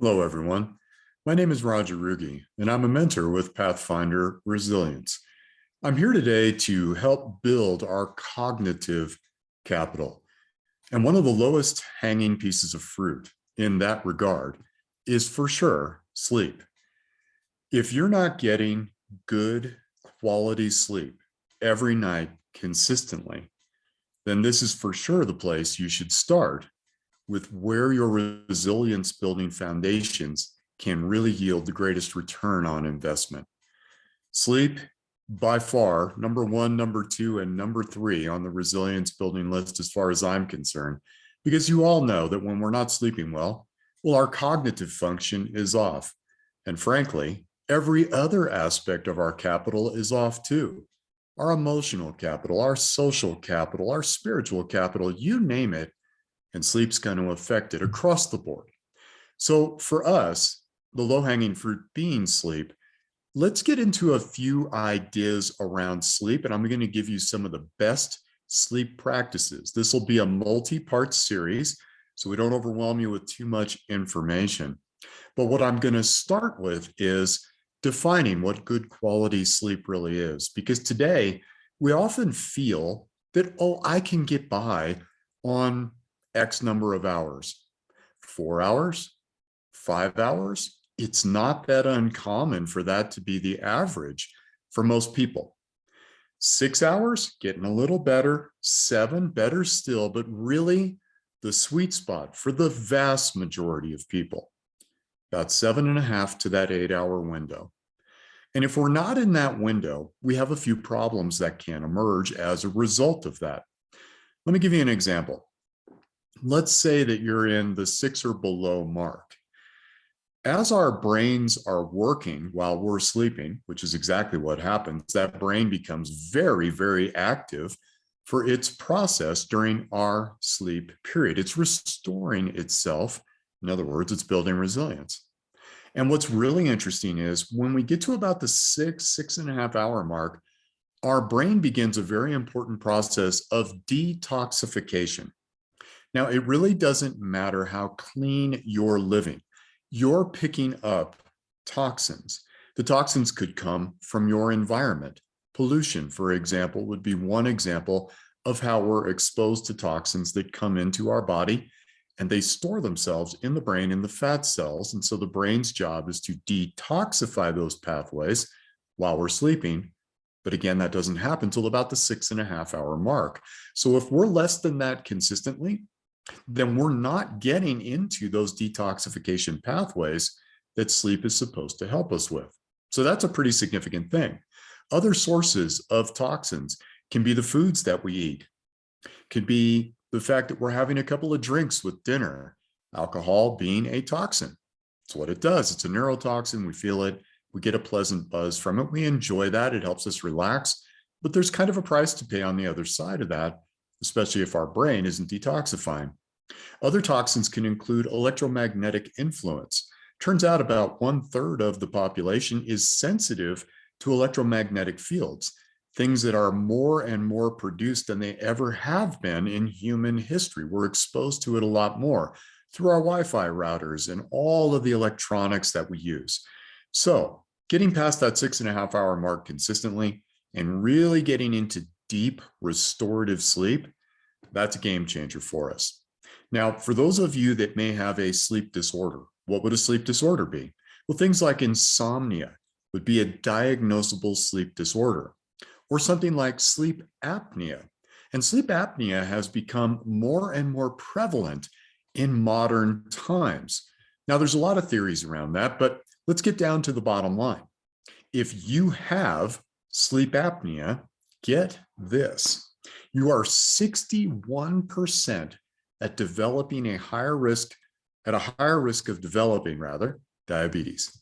Hello, everyone. My name is Roger Rugi, and I'm a mentor with Pathfinder Resilience. I'm here today to help build our cognitive capital. And one of the lowest hanging pieces of fruit in that regard is for sure sleep. If you're not getting good quality sleep every night consistently, then this is for sure the place you should start with where your resilience building foundations can really yield the greatest return on investment. Sleep, by far, number one, number two, and number three on the resilience building list, as far as I'm concerned, because you all know that when we're not sleeping well, our cognitive function is off. And frankly, every other aspect of our capital is off too. Our emotional capital, our social capital, our spiritual capital, you name it, and sleep's going to affect it across the board. So for us, the low-hanging fruit being sleep, let's get into a few ideas around sleep, and I'm going to give you some of the best sleep practices. This will be a multi-part series, so we don't overwhelm you with too much information. But what I'm going to start with is defining what good quality sleep really is, because today we often feel that, oh, I can get by on X number of hours, 4 hours, 5 hours. It's not that uncommon for that to be the average for most people. 6 hours, getting a little better, 7, better still, but really the sweet spot for the vast majority of people, about 7.5 to that 8-hour window. And if we're not in that window, we have a few problems that can emerge as a result of that. Let me give you an example. Let's say that you're in the 6 or below mark. As our brains are working while we're sleeping, which is exactly what happens, that brain becomes very, very active for its process during our sleep period. It's restoring itself. In other words, it's building resilience. And what's really interesting is when we get to about the 6.5 hour mark, our brain begins a very important process of detoxification. Now, it really doesn't matter how clean you're living. You're picking up toxins. The toxins could come from your environment. Pollution, for example, would be one example of how we're exposed to toxins that come into our body, and they store themselves in the brain in the fat cells. And so the brain's job is to detoxify those pathways while we're sleeping. But again, that doesn't happen until about the 6.5 hour mark. So if we're less than that consistently, then we're not getting into those detoxification pathways that sleep is supposed to help us with. So that's a pretty significant thing. Other sources of toxins can be the foods that we eat, could be the fact that we're having a couple of drinks with dinner, alcohol being a toxin. It's what it does. It's a neurotoxin. We feel it. We get a pleasant buzz from it. We enjoy that. It helps us relax. But there's kind of a price to pay on the other side of that, especially if our brain isn't detoxifying. Other toxins can include electromagnetic influence. Turns out about 1/3 of the population is sensitive to electromagnetic fields, things that are more and more produced than they ever have been in human history. We're exposed to it a lot more through our Wi-Fi routers and all of the electronics that we use. So getting past that 6.5 hour mark consistently and really getting into deep restorative sleep, that's a game changer for us. Now, for those of you that may have a sleep disorder, what would a sleep disorder be? Well, things like insomnia would be a diagnosable sleep disorder, or something like sleep apnea. And sleep apnea has become more and more prevalent in modern times. Now, there's a lot of theories around that, but let's get down to the bottom line. If you have sleep apnea, get this. You are 61% at a higher risk of developing diabetes.